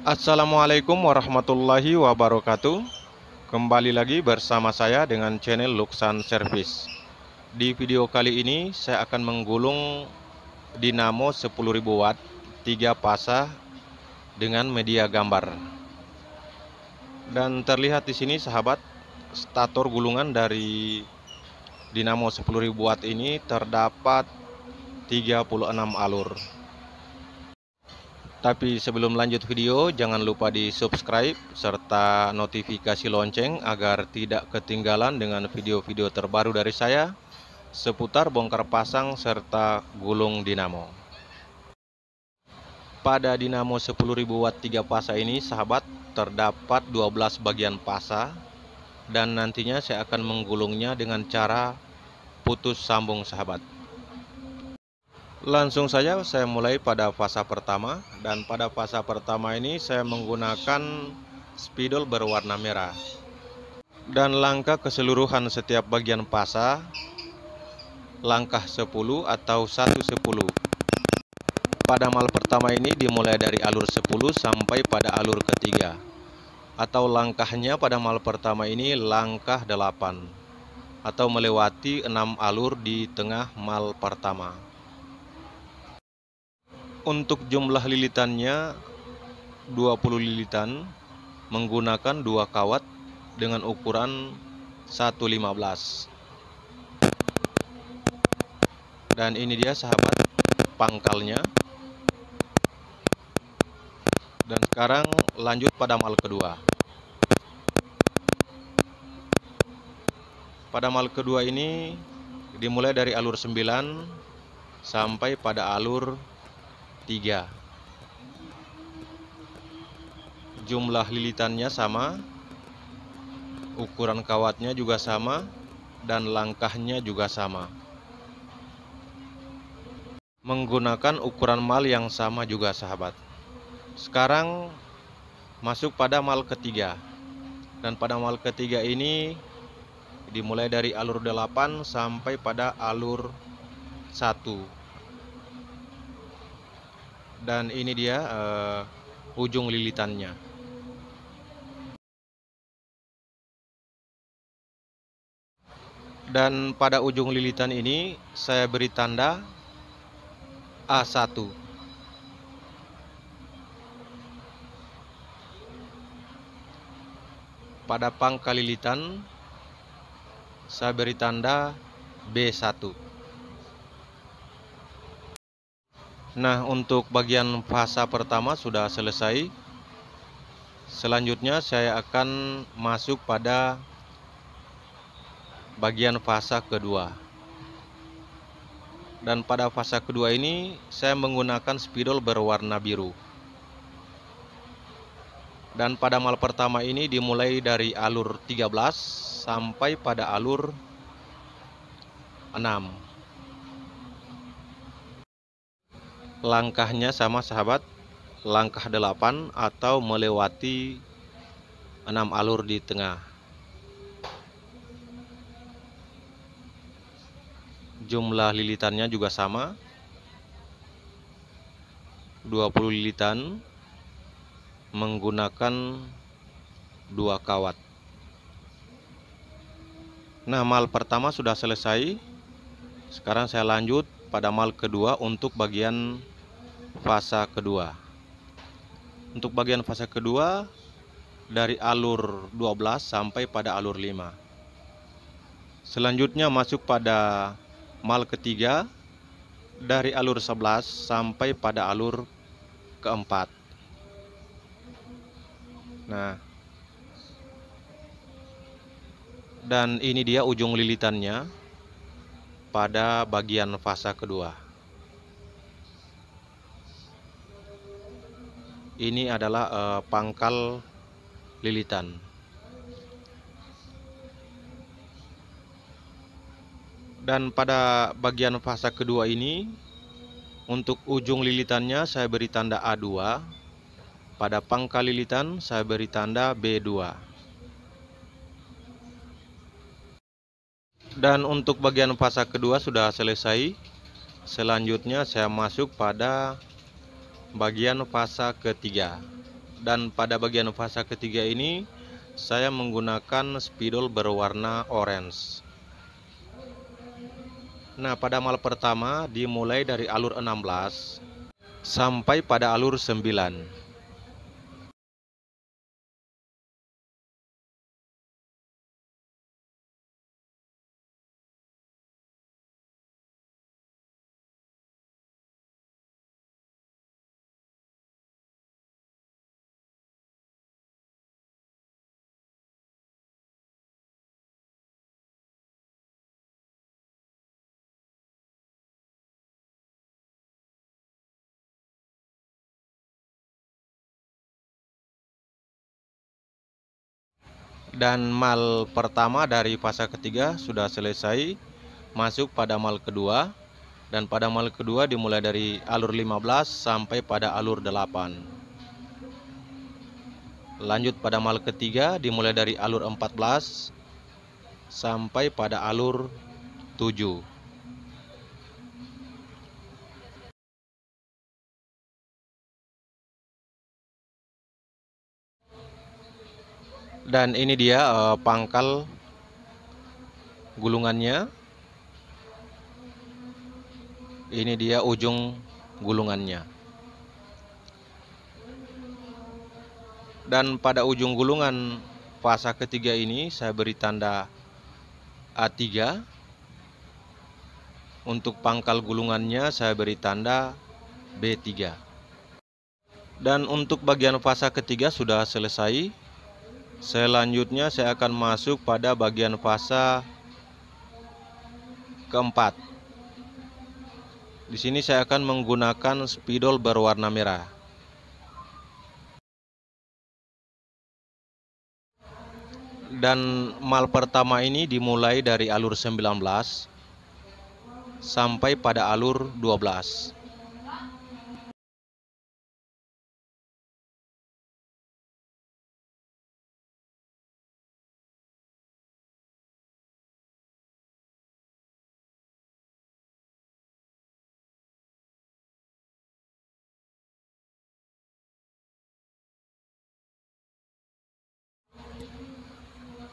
Assalamualaikum warahmatullahi wabarakatuh. Kembali lagi bersama saya dengan channel Luxan Service. Di video kali ini saya akan menggulung dinamo 10.000 watt 3 fasa dengan media gambar. Dan terlihat di sini sahabat, stator gulungan dari dinamo 10.000 watt ini terdapat 36 alur. Tapi sebelum lanjut video, jangan lupa di subscribe serta notifikasi lonceng agar tidak ketinggalan dengan video-video terbaru dari saya seputar bongkar pasang serta gulung dinamo. Pada dinamo 10.000 watt 3 fasa ini sahabat, terdapat 12 bagian fasa dan nantinya saya akan menggulungnya dengan cara putus sambung sahabat. Langsung saja saya mulai pada fasa pertama, dan pada fasa pertama ini saya menggunakan spidol berwarna merah. Dan langkah keseluruhan setiap bagian fasa langkah 10 atau 1/10. Pada mal pertama ini dimulai dari alur 10 sampai pada alur ketiga. Atau langkahnya pada mal pertama ini langkah 8 atau melewati 6 alur di tengah mal pertama. Untuk jumlah lilitannya 20 lilitan menggunakan 2 kawat dengan ukuran 1/15. Dan ini dia sahabat pangkalnya. Dan sekarang lanjut pada mal kedua. Pada mal kedua ini dimulai dari alur 9 sampai pada alur 3. Jumlah lilitannya sama, ukuran kawatnya juga sama, dan langkahnya juga sama. Menggunakan ukuran mal yang sama juga sahabat. Sekarang masuk pada mal ketiga. Dan pada mal ketiga ini dimulai dari alur 8 sampai pada alur 1. Dan ini dia ujung lilitannya. Dan pada ujung lilitan ini saya beri tanda A1. Pada pangkal lilitan saya beri tanda B1. Nah, untuk bagian fasa pertama sudah selesai. Selanjutnya saya akan masuk pada bagian fasa kedua. Dan pada fasa kedua ini saya menggunakan spidol berwarna biru. Dan pada mal pertama ini dimulai dari alur 13 sampai pada alur 6. Langkahnya sama sahabat, langkah 8 atau melewati 6 alur di tengah. Jumlah lilitannya juga sama, 20 lilitan menggunakan 2 kawat. Nah, mal pertama sudah selesai. Sekarang saya lanjut pada mal kedua untuk bagian fasa kedua. Untuk bagian fasa kedua dari alur 12 sampai pada alur 5. Selanjutnya masuk pada mal ketiga dari alur 11 sampai pada alur keempat. Nah, dan ini dia ujung lilitannya pada bagian fasa kedua. Ini adalah pangkal lilitan. Dan pada bagian fasa kedua ini, untuk ujung lilitannya saya beri tanda A2. Pada pangkal lilitan saya beri tanda B2. Dan untuk bagian fasa kedua sudah selesai. Selanjutnya saya masuk pada bagian fasa ketiga. Dan pada bagian fasa ketiga ini saya menggunakan spidol berwarna orange. Nah, pada mal pertama dimulai dari alur 16 sampai pada alur 9. Dan mal pertama dari fasa ketiga sudah selesai, masuk pada mal kedua. Dan pada mal kedua dimulai dari alur 15 sampai pada alur 8. Lanjut pada mal ketiga dimulai dari alur 14 sampai pada alur 7. Dan ini dia pangkal gulungannya. Ini dia ujung gulungannya. Dan pada ujung gulungan fasa ketiga ini saya beri tanda A3. Untuk pangkal gulungannya saya beri tanda B3. Dan untuk bagian fasa ketiga sudah selesai. Selanjutnya saya akan masuk pada bagian fasa keempat. Di sini saya akan menggunakan spidol berwarna merah. Dan mal pertama ini dimulai dari alur 19 sampai pada alur 12.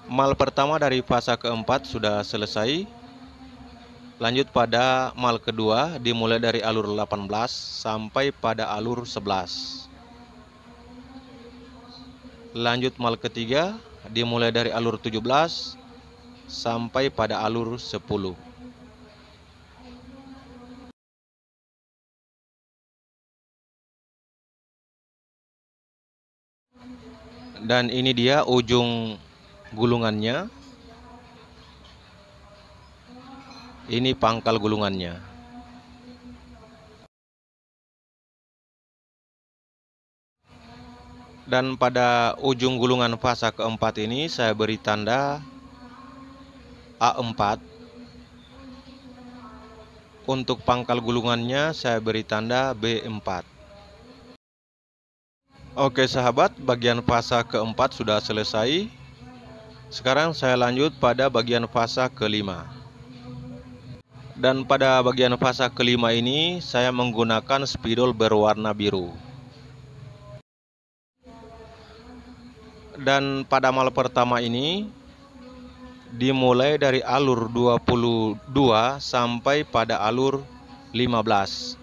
Mal pertama dari fasa keempat sudah selesai. Lanjut pada mal kedua dimulai dari alur 18 sampai pada alur 11. Lanjut mal ketiga dimulai dari alur 17 sampai pada alur 10. Dan ini dia ujung gulungannya. Ini pangkal gulungannya. Dan pada ujung gulungan fasa keempat ini saya beri tanda A4. Untuk pangkal gulungannya saya beri tanda B4. Oke sahabat, bagian fasa keempat sudah selesai. Sekarang saya lanjut pada bagian fasa kelima. Dan pada bagian fasa kelima ini saya menggunakan spidol berwarna biru. Dan pada mal pertama ini dimulai dari alur 22 sampai pada alur 15.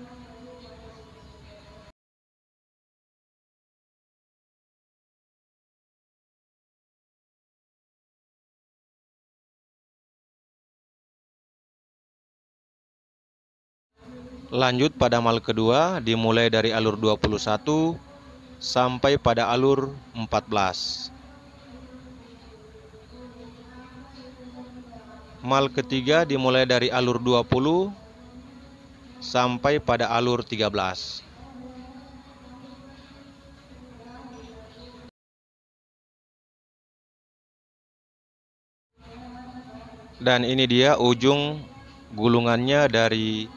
Lanjut pada mal kedua dimulai dari alur 21 sampai pada alur 14. Mal ketiga dimulai dari alur 20 sampai pada alur 13. Dan ini dia ujung gulungannya dari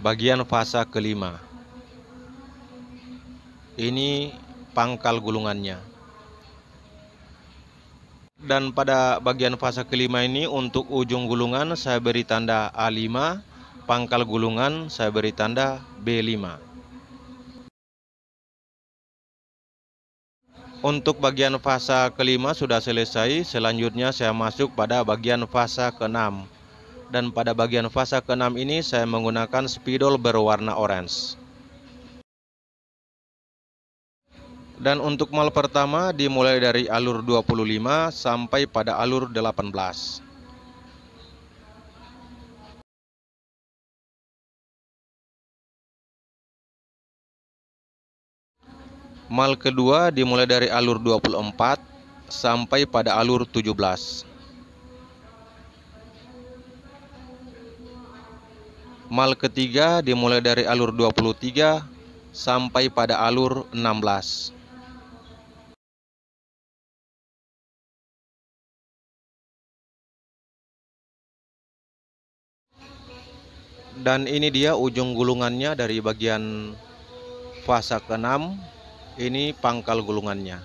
bagian fasa kelima. Ini pangkal gulungannya. Dan pada bagian fasa kelima ini untuk ujung gulungan saya beri tanda A5, pangkal gulungan saya beri tanda B5. Untuk bagian fasa kelima sudah selesai, selanjutnya saya masuk pada bagian fasa keenam. Dan pada bagian fasa keenam ini saya menggunakan spidol berwarna orange. Dan untuk mal pertama dimulai dari alur 25 sampai pada alur 18. Mal kedua dimulai dari alur 24 sampai pada alur 17. Mal ketiga dimulai dari alur 23 sampai pada alur 16. Dan ini dia ujung gulungannya dari bagian fasa ke-6. Ini pangkal gulungannya.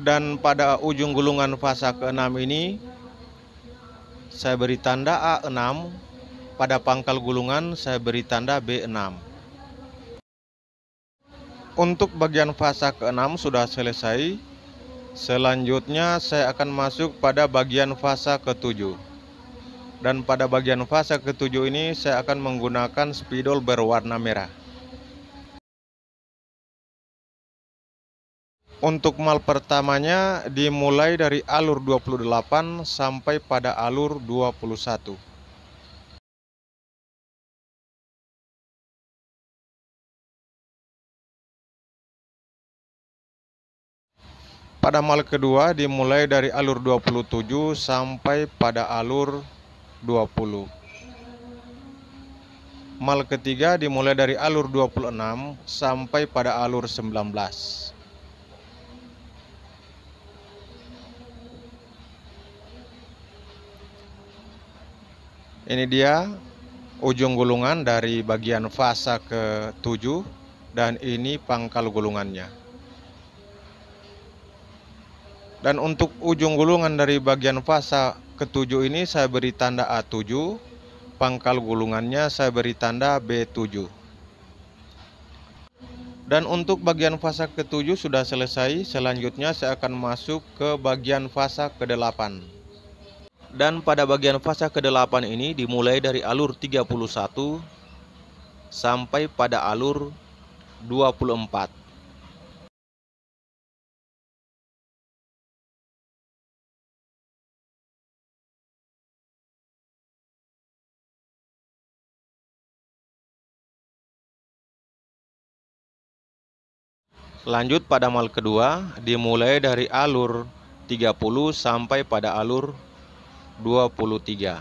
Dan pada ujung gulungan fasa ke-6 ini saya beri tanda A6. Pada pangkal gulungan saya beri tanda B6. Untuk bagian fasa ke-6 sudah selesai. Selanjutnya saya akan masuk pada bagian fasa ke-7. Dan pada bagian fasa ke-7 ini saya akan menggunakan spidol berwarna merah. Untuk mal pertamanya dimulai dari alur 28 sampai pada alur 21. Pada mal kedua dimulai dari alur 27 sampai pada alur 20. Mal ketiga dimulai dari alur 26 sampai pada alur 19. Ini dia ujung gulungan dari bagian fasa ke-7 dan ini pangkal gulungannya. Dan untuk ujung gulungan dari bagian fasa ke-7 ini saya beri tanda A7, pangkal gulungannya saya beri tanda B7. Dan untuk bagian fasa ke-7 sudah selesai, selanjutnya saya akan masuk ke bagian fasa ke-8. Dan pada bagian fasa ke-8 ini dimulai dari alur 31 sampai pada alur 24. Lanjut pada mal kedua dimulai dari alur 30 sampai pada alur 23.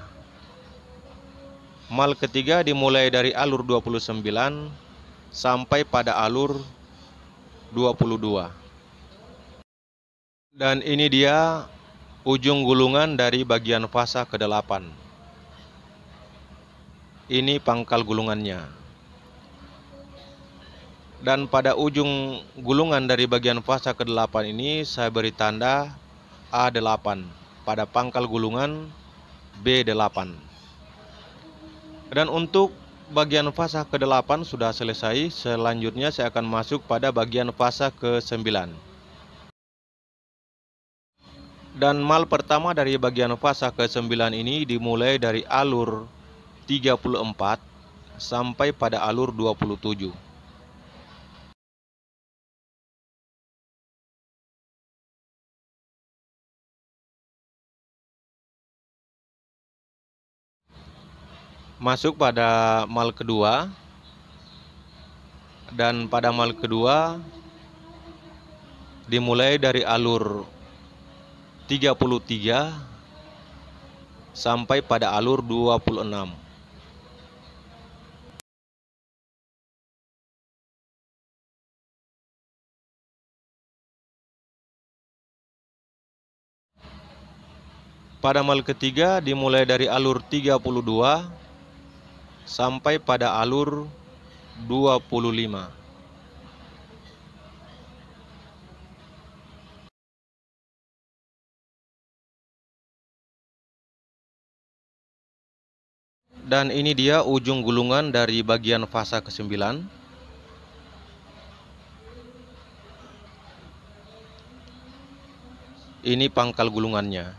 Mal ketiga dimulai dari alur 29 sampai pada alur 22. Dan ini dia ujung gulungan dari bagian fasa ke-8. Ini pangkal gulungannya. Dan pada ujung gulungan dari bagian fasa ke-8 ini saya beri tanda A8. Pada pangkal gulungan B8. Dan untuk bagian fasa ke-8 sudah selesai. Selanjutnya saya akan masuk pada bagian fasa ke-9. Dan mal pertama dari bagian fasa ke-9 ini dimulai dari alur 34 sampai pada alur 27. Masuk pada mal kedua. Dan pada mal kedua dimulai dari alur 33 sampai pada alur 26. Pada mal ketiga dimulai dari alur 32 sampai pada alur 25. Dan ini dia ujung gulungan dari bagian fasa ke-9. Ini pangkal gulungannya.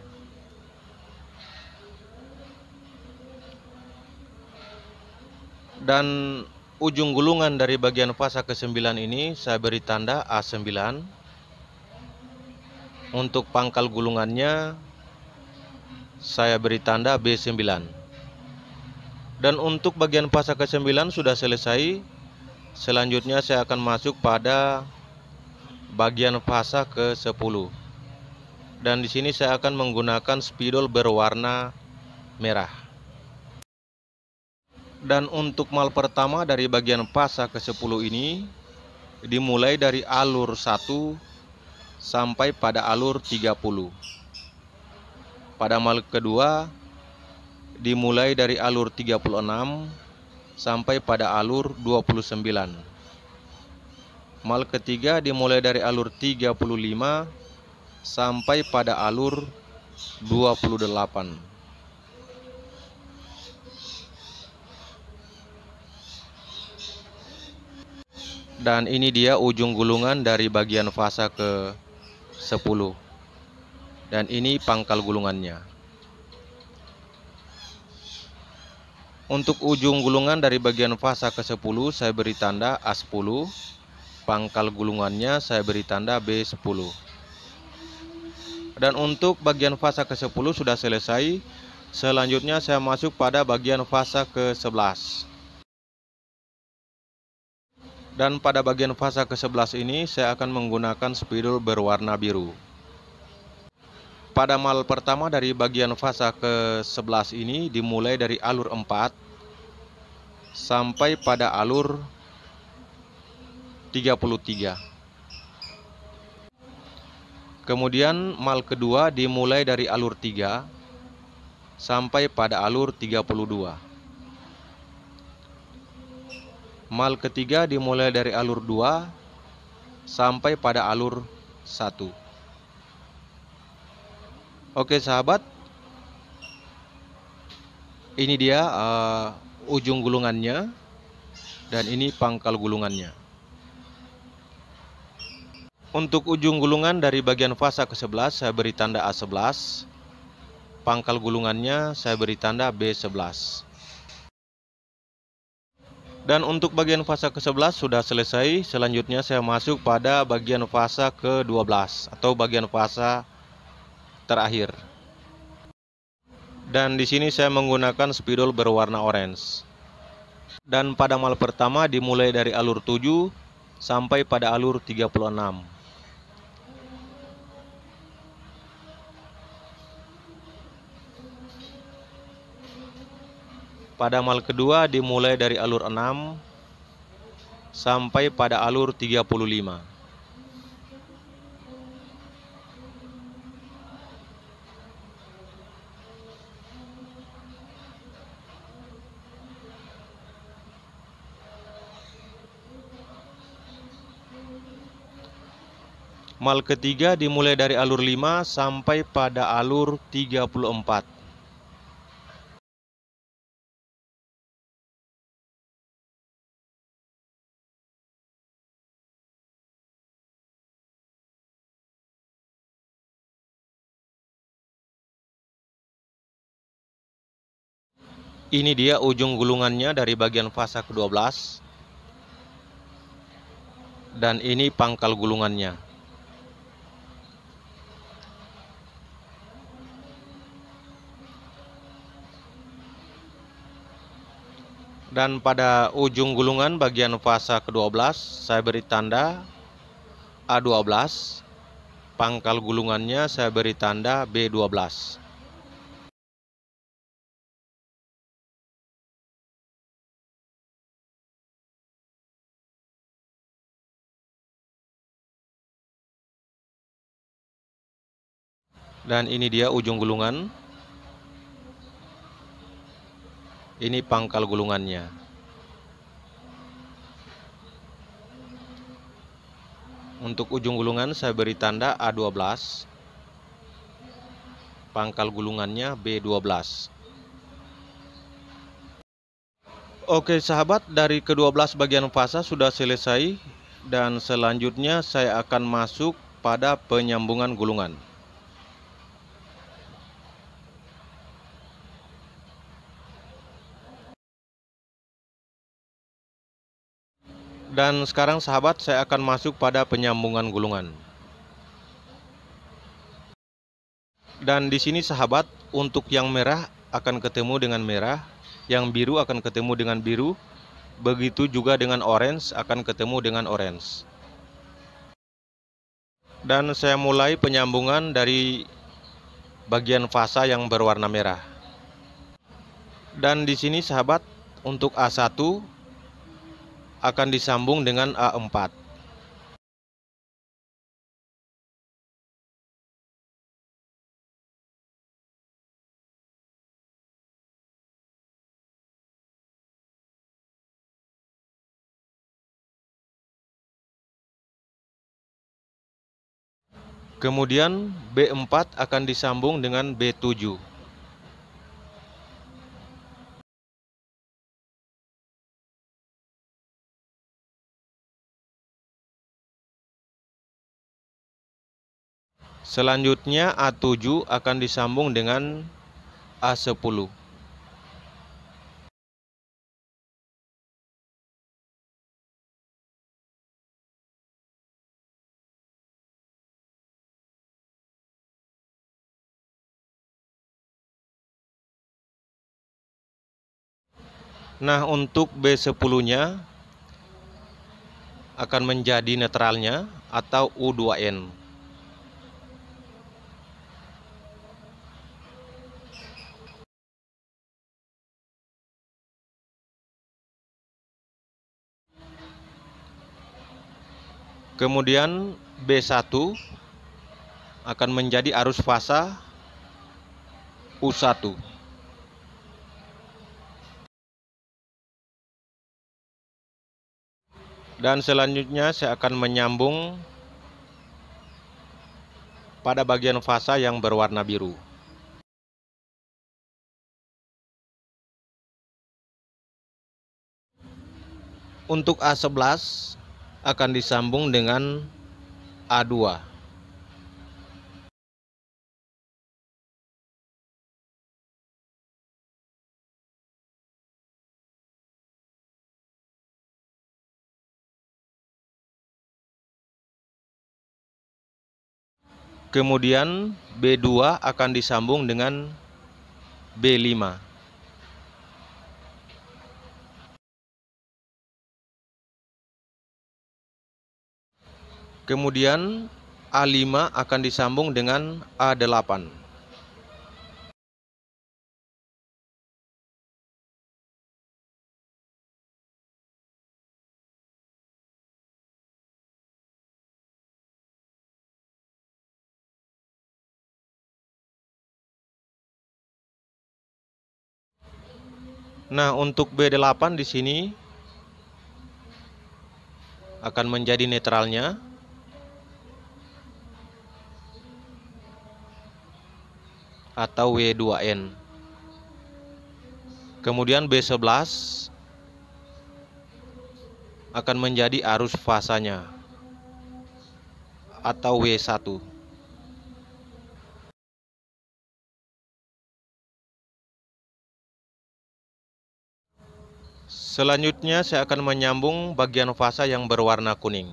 Dan ujung gulungan dari bagian fasa ke-9 ini saya beri tanda A9. Untuk pangkal gulungannya saya beri tanda B9. Dan untuk bagian fasa ke-9 sudah selesai. Selanjutnya saya akan masuk pada bagian fasa ke-10. Dan di sini saya akan menggunakan spidol berwarna merah. Dan untuk mal pertama dari bagian fasa ke-10 ini dimulai dari alur 1 sampai pada alur 30. Pada mal kedua dimulai dari alur 36 sampai pada alur 29. Mal ketiga dimulai dari alur 35 sampai pada alur 28. Dan ini dia ujung gulungan dari bagian fasa ke-10. Dan ini pangkal gulungannya. Untuk ujung gulungan dari bagian fasa ke-10 saya beri tanda A10. Pangkal gulungannya saya beri tanda B10. Dan untuk bagian fasa ke-10 sudah selesai. Selanjutnya saya masuk pada bagian fasa ke-11. Dan pada bagian fasa ke-11 ini saya akan menggunakan spidol berwarna biru. Pada mal pertama dari bagian fasa ke-11 ini dimulai dari alur 4 sampai pada alur 33. Kemudian mal kedua dimulai dari alur 3 sampai pada alur 32. Mal ketiga dimulai dari alur 2 sampai pada alur 1. Oke sahabat, ini dia ujung gulungannya dan ini pangkal gulungannya. Untuk ujung gulungan dari bagian fasa ke-11 saya beri tanda A11. Pangkal gulungannya saya beri tanda B11. Dan untuk bagian fasa ke-11 sudah selesai. Selanjutnya saya masuk pada bagian fasa ke-12 atau bagian fasa terakhir. Dan di sini saya menggunakan spidol berwarna orange. Dan pada mal pertama dimulai dari alur 7 sampai pada alur 36. Pada mal kedua dimulai dari alur 6 sampai pada alur 35. Mal ketiga dimulai dari alur 5 sampai pada alur 34. Ini dia ujung gulungannya dari bagian fasa ke-12. Dan ini pangkal gulungannya. Dan pada ujung gulungan bagian fasa ke-12 saya beri tanda A12. Pangkal gulungannya saya beri tanda B12. Dan ini dia ujung gulungan. Ini pangkal gulungannya. Untuk ujung gulungan saya beri tanda A12. Pangkal gulungannya B12. Oke sahabat, dari ke-12 bagian fasa sudah selesai. Dan selanjutnya saya akan masuk pada penyambungan gulungan. Dan sekarang sahabat, saya akan masuk pada penyambungan gulungan. Dan di sini sahabat, untuk yang merah akan ketemu dengan merah, yang biru akan ketemu dengan biru, begitu juga dengan orange akan ketemu dengan orange. Dan saya mulai penyambungan dari bagian fasa yang berwarna merah. Dan di sini sahabat, untuk A1 akan disambung dengan A4. Kemudian B4 akan disambung dengan B7. Selanjutnya A7 akan disambung dengan A10. Nah, untuk B10-nya akan menjadi netralnya atau U2N. Kemudian B1 akan menjadi arus fasa U1. Dan selanjutnya saya akan menyambung pada bagian fasa yang berwarna biru. Untuk A11 akan disambung dengan A2. Kemudian B2 akan disambung dengan B5. Kemudian A5 akan disambung dengan A8. Nah, untuk B8 di sini akan menjadi netralnya atau W2N. Kemudian B11 akan menjadi arus fasanya atau W1. Selanjutnya saya akan menyambung bagian fasa yang berwarna kuning.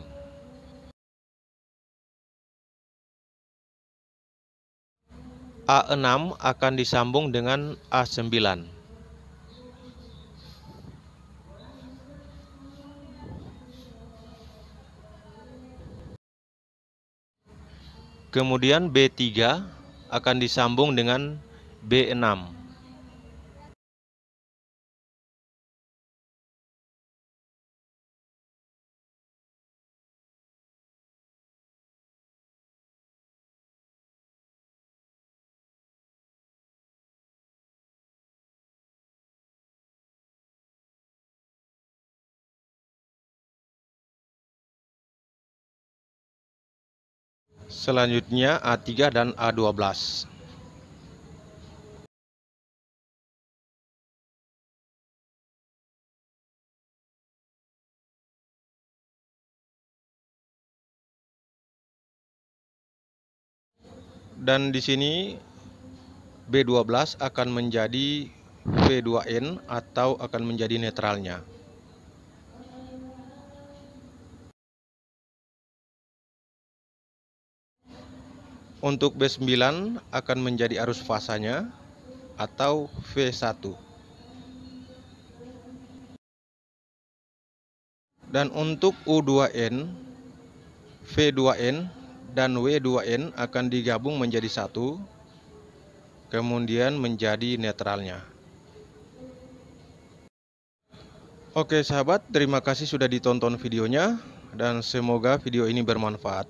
A6 akan disambung dengan A9. Kemudian B3 akan disambung dengan B6. Selanjutnya A3 dan A12. Dan di sini B12 akan menjadi V2N atau akan menjadi netralnya. Untuk B9 akan menjadi arus fasanya atau V1. Dan untuk U2N, V2N, dan W2N akan digabung menjadi satu, kemudian menjadi netralnya. Oke sahabat, terima kasih sudah ditonton videonya, dan semoga video ini bermanfaat.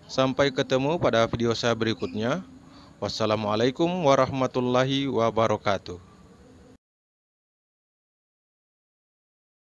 Sampai ketemu pada video saya berikutnya. Wassalamualaikum warahmatullahi wabarakatuh.